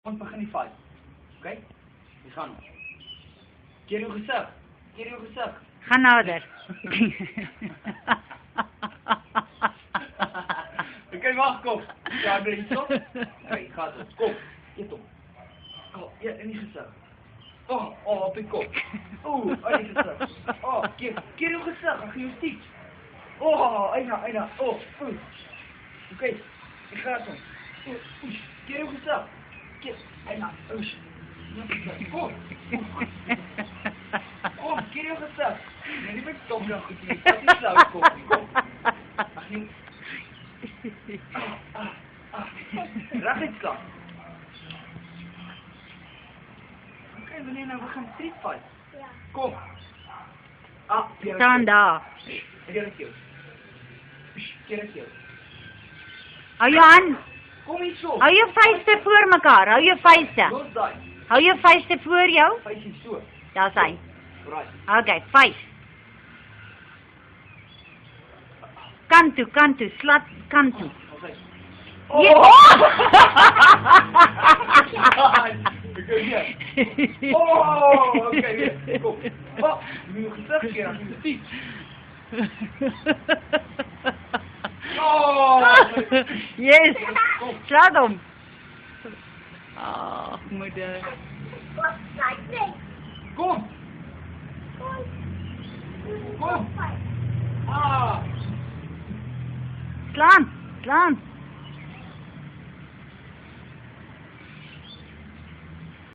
Ons begin die fight. Oké? Die gaan. Keer jou gesig. Keer jou gesig. Ga nader. Oké, wag, kom. Ja, ben je zo? Oké, ga zo. Kom. Eet op. Oh, ja, in die gesig. Oh, op die kop. Oeh, uit die gesig. Oh, keer jou gesig. Dan ga je stiek. Oh, eina. Oh, Oké, ik ga zo. Keer jou gesig. Keer, eina. Kom. Kom, keer jou gesig. Nee, die ben ik toch nog goed. Dat is nou, kom. Ach, niet. Recht staan. Oké, wanneer nou we gaan street fight? Ja. Kom. Staan daar. Keer een keer. Keer een keer. Hou jou aan. Kom hier zo. Hou jou vuiste voor mekaar. Hou jou vuiste. Los daar. Hou jou vuiste voor jou. Vuist hier zo. Daar is hy. Right. Okay, vuist. Kant toe, slat kant toe. Oh! Ja. Oh, oké, weer. Kom. Oh, nu nog een keer aan de fiets. Oh! Yes, slaat hom. Ag, moeder. Kom. Kom. Ah! Slaan.